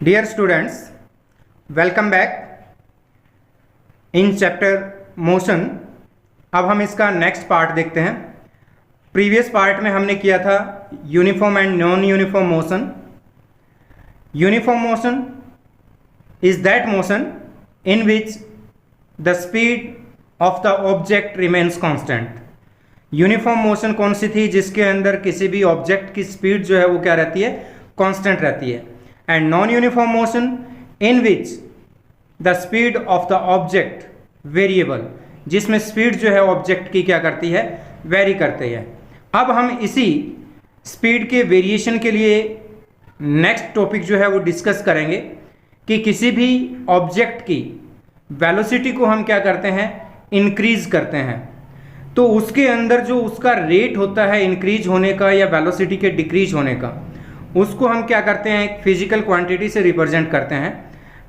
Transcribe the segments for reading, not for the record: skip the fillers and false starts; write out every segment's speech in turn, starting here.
Dear students, welcome back in chapter motion. अब हम इसका नेक्स्ट पार्ट देखते हैं। प्रीवियस पार्ट में हमने किया था uniform and non uniform motion. Uniform motion is that motion in which the speed of the object remains constant. Uniform motion कौन सी थी? जिसके अंदर किसी भी ऑब्जेक्ट की स्पीड जो है वो क्या रहती है? कांस्टेंट रहती है। And non uniform motion in which the speed of the object variable, जिसमें स्पीड जो है ऑब्जेक्ट की क्या करती है? वेरी करती है। अब हम इसी स्पीड के वेरिएशन के लिए नेक्स्ट टॉपिक जो है वो डिस्कस करेंगे कि किसी भी ऑब्जेक्ट की वेलोसिटी को हम क्या करते हैं? इंक्रीज करते हैं। तो उसके अंदर जो उसका रेट होता है इंक्रीज होने का या वेलोसिटी के डिक्रीज होने का, उसको हम क्या करते हैं? एक फिजिकल क्वांटिटी से रिप्रेजेंट करते हैं।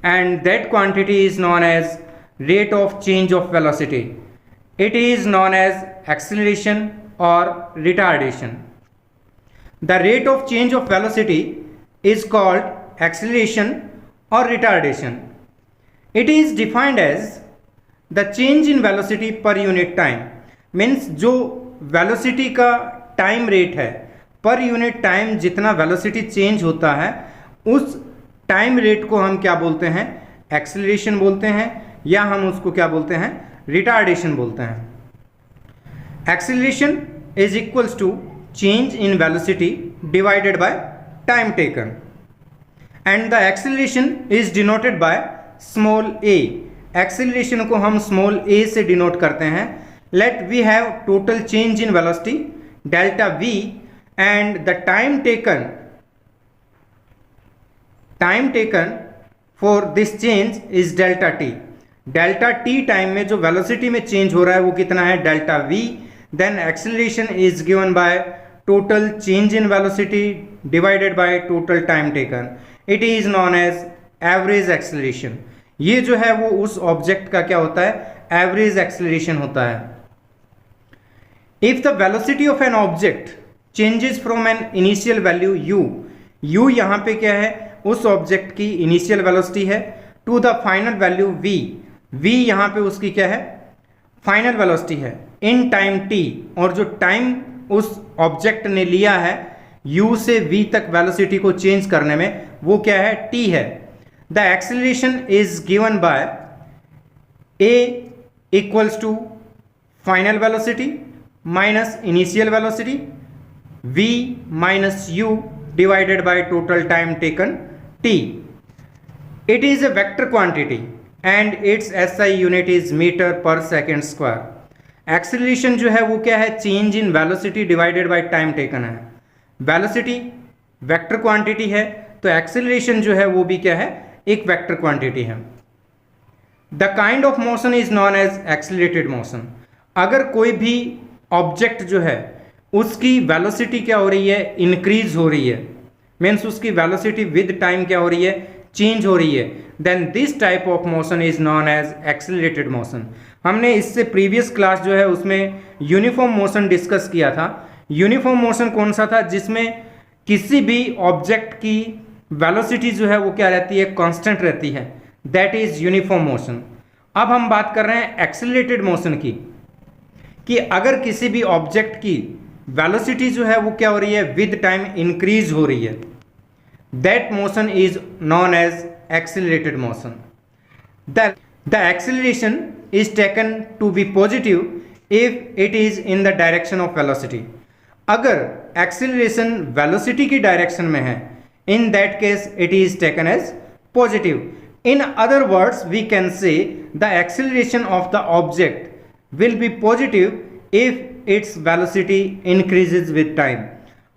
And that quantity is known as rate of change of velocity. It is known as acceleration or retardation. The rate of change of velocity is called acceleration or retardation. It is defined as the change in velocity per unit time. Means जो velocity का time rate है, per unit time जितना velocity change होता है, उस time rate को हम क्या बोलते हैं? एक्सेलरेशन बोलते हैं, या हम उसको क्या बोलते हैं? रिटार्डेशन बोलते हैं। Acceleration is equals to change in velocity divided by time taken, and the acceleration is denoted by small A. Acceleration को हम स्मॉल ए से डिनोट करते हैं। Let we have total change in velocity delta V and the time taken for this change is delta t. delta t time में जो velocity में change हो रहा है वो कितना है? Delta v. then acceleration is given by total change in velocity divided by total time taken. it is known as average acceleration. ये जो है वो उस ऑब्जेक्ट का क्या होता है? एवरेज एक्सेलरेशन होता है। if the velocity of an object changes from an initial value u, u यहाँ पे क्या है? उस ऑब्जेक्ट की इनिशियल वेलोसिटी है, to the final value v, v यहाँ पे उसकी क्या है? फाइनल वेलोसिटी है इन टाइम t। और जो टाइम उस ऑब्जेक्ट ने लिया है u से v तक वेलोसिटी को चेंज करने में, वो क्या है? t है। The acceleration is given by a equals to final velocity minus initial velocity v minus u divided by total time taken t. It is a vector quantity and its SI unit is meter per second square. Acceleration जो है वो क्या है? Change in velocity divided by time taken है। Velocity vector quantity है, तो acceleration जो है वो भी क्या है? एक वेक्टर क्वांटिटी है। The kind of motion is known as accelerated motion. अगर कोई भी ऑब्जेक्ट जो है उसकी वेलोसिटी क्या हो रही है? इंक्रीज हो रही है, मीन्स उसकी वेलोसिटी विद टाइम क्या हो रही है? चेंज हो रही है, then this type of motion is known as accelerated motion. हमने इससे प्रीवियस क्लास जो है उसमें यूनिफॉर्म मोशन डिस्कस किया था। यूनिफॉर्म मोशन कौन सा था? जिसमें किसी भी ऑब्जेक्ट की वेलोसिटी जो है वो क्या रहती है? कांस्टेंट रहती है। That is uniform motion. अब हम बात कर रहे हैं एक्सेलरेटेड मोशन की, कि अगर किसी भी ऑब्जेक्ट की वेलोसिटी जो है वो क्या हो रही है? विद टाइम इंक्रीज हो रही है, that motion is known as accelerated motion. The acceleration is taken to be positive if it is in the direction of velocity. अगर एक्सेलरेशन वेलोसिटी की डायरेक्शन में है, in that case it is taken as positive. In other words we can say the acceleration of the object will be positive if its velocity increases with time.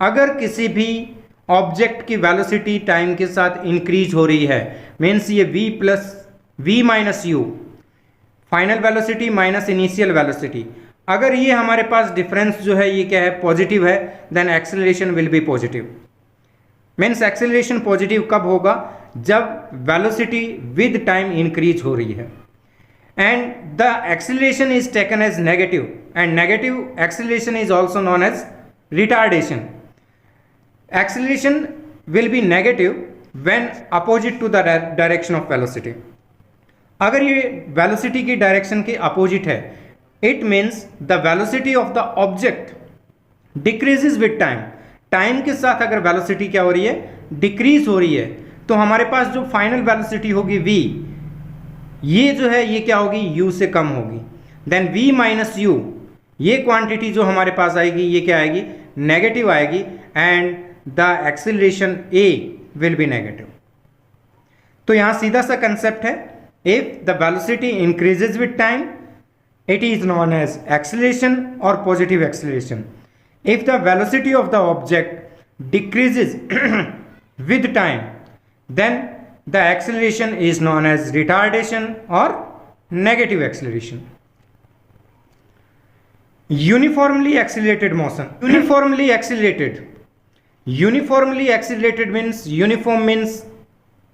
अगर किसी भी object की velocity time के साथ increase हो रही है, means ये v plus v minus u, final velocity minus initial velocity, अगर ये हमारे पास डिफरेंस जो है ये क्या है? पॉजिटिव है, then acceleration will be positive. Means acceleration positive कब होगा? जब वेलोसिटी विद टाइम इंक्रीज हो रही है। and the acceleration is taken as negative, and negative acceleration is also known as retardation. Acceleration will be negative when opposite to the direction of velocity. अगर ये velocity की direction के opposite है, it means the velocity of the object decreases with time. Time के साथ अगर velocity क्या हो रही है, डिक्रीज हो रही है, तो हमारे पास जो फाइनल वेलोसिटी होगी v, ये जो है ये क्या होगी, u से कम होगी। देन v माइनस u, ये क्वांटिटी जो हमारे पास आएगी ये क्या आएगी, नेगेटिव आएगी, and the acceleration a will be negative. तो यहां सीधा सा कंसेप्ट है, if the velocity increases with time it is known as acceleration or positive acceleration. If the velocity of the object decreases with time, then the acceleration is known as retardation or negative acceleration. Uniformly accelerated motion. Uniformly accelerated means uniform means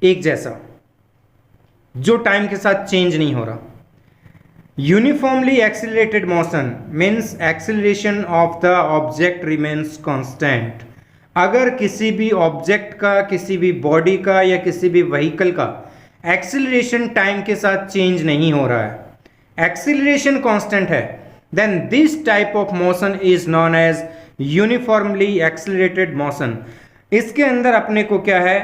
एक जैसा, जो time के साथ change नहीं हो रहा। Uniformly accelerated motion means acceleration of the object remains constant. अगर किसी भी ऑब्जेक्ट का, किसी भी बॉडी का या किसी भी व्हीकल का एक्सेलरेशन टाइम के साथ चेंज नहीं हो रहा है, एक्सेलरेशन कांस्टेंट है, then this type of motion is known as uniformly accelerated motion. इसके अंदर अपने को क्या है,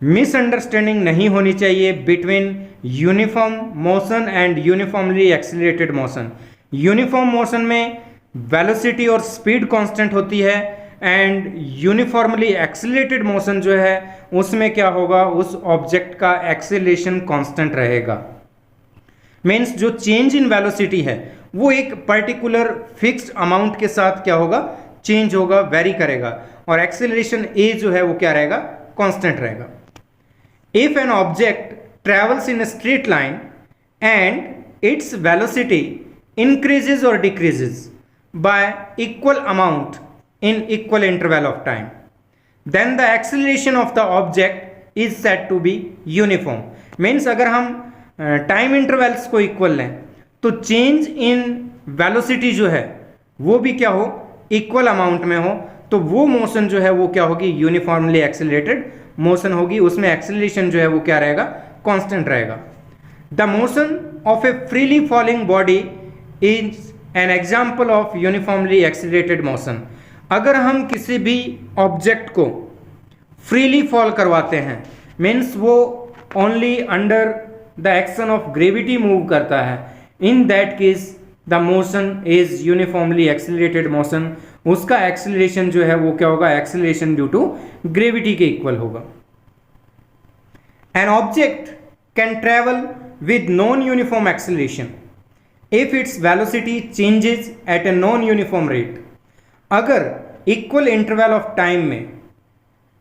मिसअंडरस्टैंडिंग नहीं होनी चाहिए between uniform motion and uniformly accelerated motion. Uniform motion में वेलोसिटी और स्पीड कांस्टेंट होती है, एंड यूनिफॉर्मली एक्सेलरेटेड मोशन जो है उसमें क्या होगा, उस ऑब्जेक्ट का एक्सेलरेशन कांस्टेंट रहेगा। मीन्स जो चेंज इन वेलोसिटी है वो एक पर्टिकुलर फिक्स्ड अमाउंट के साथ क्या होगा, चेंज होगा, वेरी करेगा, और एक्सेलरेशन ए जो है वो क्या रहेगा, कांस्टेंट रहेगा। If an object travels in a straight line and its velocity increases or decreases by equal amount in equal interval of time, then the acceleration of the object is said to be uniform. Means अगर हम time intervals को equal लें तो change in velocity जो है वो भी क्या हो, इक्वल अमाउंट में हो, तो वो मोशन जो है वो क्या होगी, यूनिफॉर्मली एक्सेलरेटेड मोशन होगी। उसमें एक्सेलरेशन जो है वो क्या रहेगा, कांस्टेंट रहेगा। The motion of A freely falling body is an example of uniformly accelerated motion. अगर हम किसी भी ऑब्जेक्ट को फ्रीली फॉल करवाते हैं, मीन्स वो only under the action of gravity move करता है, in that case the motion is uniformly accelerated motion. उसका एक्सेलरेशन जो है वो क्या होगा, एक्सेलरेशन ड्यू टू ग्रेविटी के इक्वल होगा। An object can travel with non uniform acceleration if its velocity changes at a non uniform rate. अगर equal interval of time में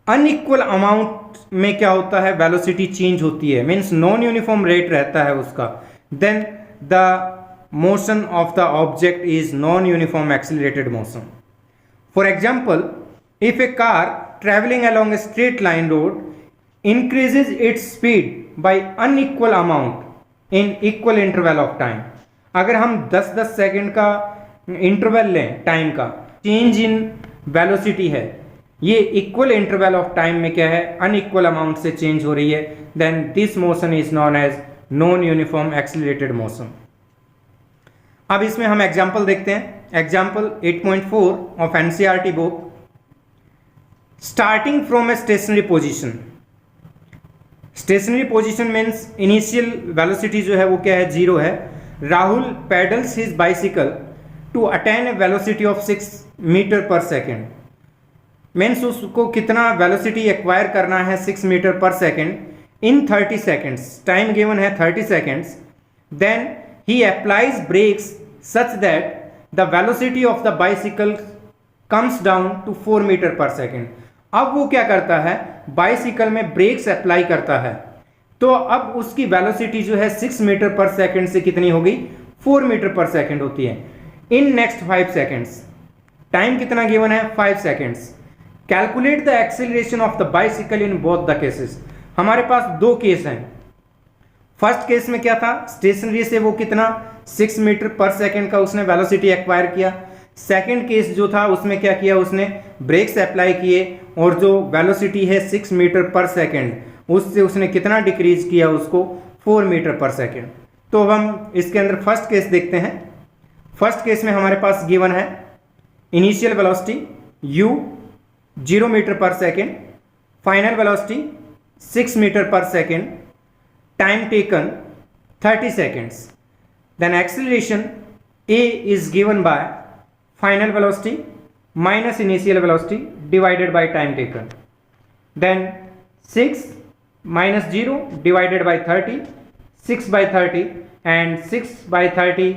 अनइक्वल अमाउंट में क्या होता है, वेलोसिटी चेंज होती है, मीन्स नॉन यूनिफॉर्म रेट रहता है उसका, then the motion of the object is non-uniform accelerated motion. For example, if a car traveling along a straight line road increases its speed by unequal amount in equal interval of time, अगर हम 10-10 second का interval लें time का, change in velocity है, ये equal interval of time में क्या है, अनइक्वल अमाउंट से चेंज हो रही है, then this motion is known as non uniform accelerated motion. अब इसमें हम एग्जाम्पल देखते हैं। Example 8.4 of NCERT book. Starting from a stationary position. Stationary position means initial velocity जो है वो क्या है, 0 है। Rahul paddles his bicycle to attain a velocity of 6 metre per second. Means उसको कितना वेलोसिटी एक्वायर करना है, 6 metre per second in 30 seconds. Time given है 30 seconds. Then he applies brakes such that the velocity of the bicycle comes down to 4 metre per second. अब वो क्या करता है, बाइसिकल में ब्रेक्स अप्लाई करता है, तो अब उसकी वेलोसिटी जो है 6 मीटर पर सेकेंड से कितनी होगी, 4 मीटर पर सेकेंड होती है इन नेक्स्ट 5 सेकेंड्स। टाइम कितना गिवन है, 5 seconds. Calculate the acceleration of the bicycle in both the cases. हमारे पास 2 केस हैं। फर्स्ट केस में क्या था, स्टेशनरी से वो कितना 6 मीटर पर सेकेंड का उसने वेलोसिटी एक्वायर किया। सेकंड केस जो था उसमें क्या किया, उसने ब्रेक्स अप्लाई किए और जो वेलोसिटी है 6 मीटर पर सेकेंड, उससे उसने कितना डिक्रीज किया उसको, 4 मीटर पर सेकेंड। तो अब हम इसके अंदर फर्स्ट केस देखते हैं। फर्स्ट केस में हमारे पास गिवन है initial velocity u 0 metre per second, final velocity 6 metre per second, time taken 30 seconds. Then acceleration a is given by final velocity minus initial velocity divided by time taken. Then 6 minus 0 divided by 30, 6 by 30 and 6 by 30,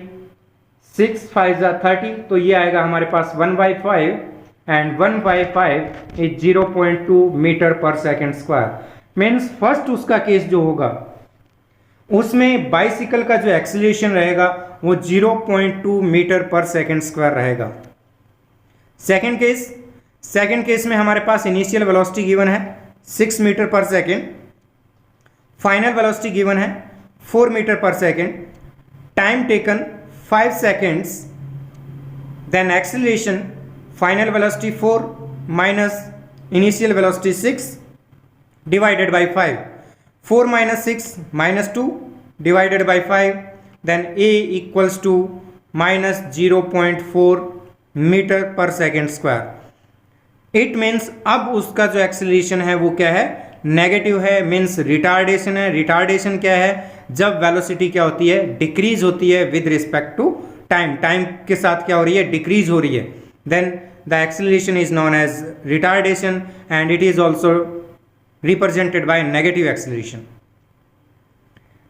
6 5 are 30, तो ये आएगा हमारे पास 1/5 and 1/5 is 0.2 metre per second square. Means first उसका case जो होगा उसमें bicycle का जो एक्सीलरेशन रहेगा वो 0.2 मीटर पर सेकेंड स्क्वायर रहेगा। सेकेंड केस में हमारे पास इनिशियल वेलोसिटी गिवन है 6 metre per second, final velocity given है 4 metre per second, time taken 5 seconds, then acceleration final velocity 4 minus initial velocity 6 divided by 5, 4 minus 6 minus 2 divided by 5, then a equals to minus 0.4 metre per second square. It means अब उसका जो acceleration है वो क्या है, negative है, means retardation है। Retardation क्या है, जब वेलोसिटी क्या होती है, डिक्रीज होती है with respect to time, time के साथ क्या हो रही है, डिक्रीज हो रही है, then the acceleration is known as retardation and it is also represented by negative acceleration.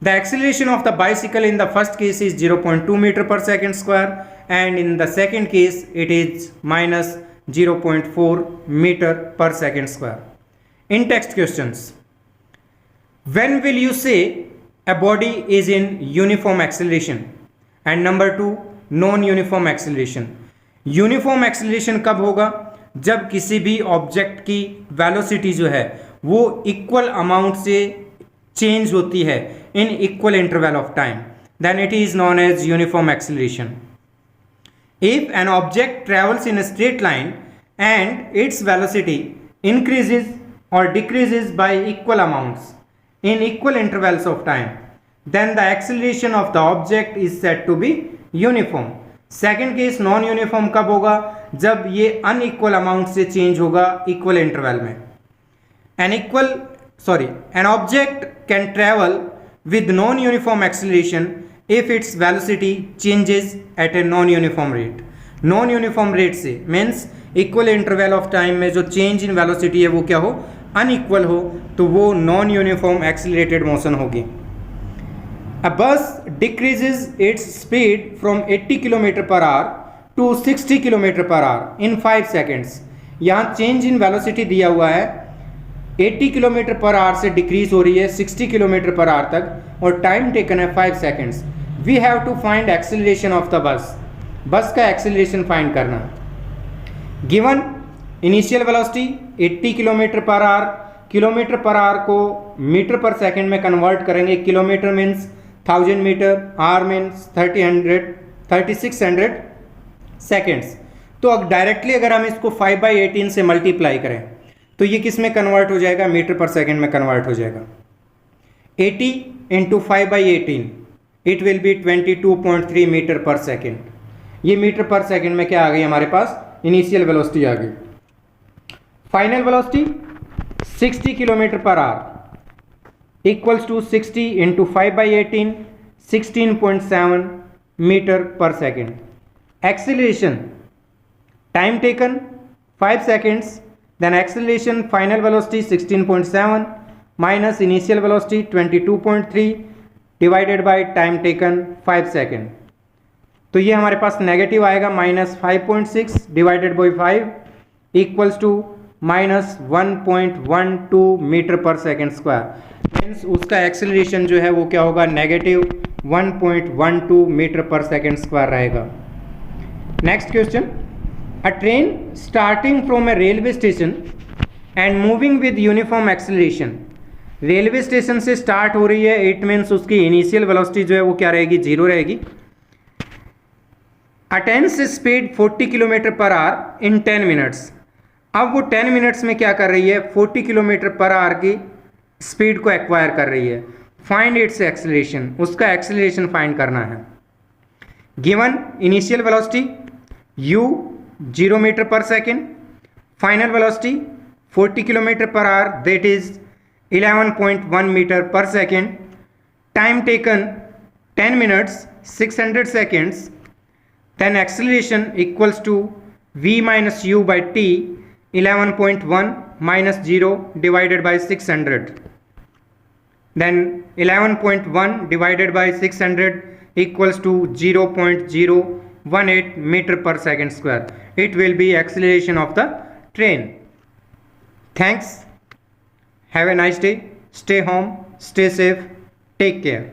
The acceleration of the bicycle in the first case is 0.2 meter per second square and in the second case it is minus 0.4 meter per second square. In text questions, when will you say a body is in uniform acceleration? And number 2, non-uniform acceleration. Uniform acceleration कब होगा, जब किसी भी object की velocity जो है वो equal amount से चेंज होती है in equal interval of time, then it is known as uniform acceleration. If an object travels in a straight line and its velocity increases or decreases by equal amounts in equal intervals of time, then the acceleration of the object is said to be uniform. Second case non uniform कब होगा, जब ये unequal amount से चेंज होगा equal interval में। An object can travel with non-uniform acceleration if its velocity changes at a non-uniform rate. Non-uniform rate से means equal interval of time में जो change in velocity है वो क्या हो, unequal हो, तो वो non-uniform accelerated motion होगी। A bus decreases its speed from 80 km per hour to 60 km per hour in 5 seconds। यहाँ change in velocity दिया हुआ है 80 किलोमीटर पर आवर से डिक्रीज हो रही है 60 किलोमीटर पर आवर तक और टाइम टेकन है 5 seconds. We have to find acceleration of the bus, bus का एक्सीलरेशन फाइंड करना। Given initial velocity 80 kilometre per hour, kilometre per hour को मीटर पर सेकेंड में कन्वर्ट करेंगे, kilometre means 1000 metre, hour means 3600 seconds. तो अब directly अगर हम इसको 5/18 से मल्टीप्लाई करें तो ये किस में कन्वर्ट हो जाएगा, मीटर पर सेकेंड में कन्वर्ट हो जाएगा। 80 into 5/18 it will be 22.3 metre per second. ये मीटर पर सेकेंड में क्या आ गई हमारे पास, इनिशियल वेलोसिटी आ गई। Final velocity 60 kilometre per hour equals to 60 into 5/18 16.7 metre per second. Acceleration time taken 5 seconds, then acceleration final velocity 16.7 minus initial velocity 22.3 divided by time taken 5 second. तो ये हमारे पास नेगेटिव आएगा -5.6 divided by 5 equals to -1.12 metre per second square. Means उसका acceleration जो है वो क्या होगा, negative 1.12 metre per second square रहेगा। Next question, a train starting from a railway station and moving with uniform acceleration। Railway station से start हो रही है, इट मीन्स उसकी इनिशियल वेलोसिटी जो है वो क्या रहेगी, 0 रहेगी। Attains speed 40 kilometre per hour in 10 minutes. अब वो 10 मिनट्स में क्या कर रही है, 40 किलोमीटर पर आवर की स्पीड को एक्वायर कर रही है। फाइंड इट्स एक्सेलरेशन, उसका एक्सेलरेशन फाइंड करना है। Given initial velocity u 0 metre per second, final velocity 40 kilometre per hour that is 11.1 metre per second, time taken 10 minutes 600 seconds, then acceleration equals to v minus u by t 11.1 minus 0 divided by 600, then 11.1 divided by 600 equals to 0.018 meter per second square. It will be acceleration of the train. Thanks. Have a nice day. Stay home, stay safe, take care.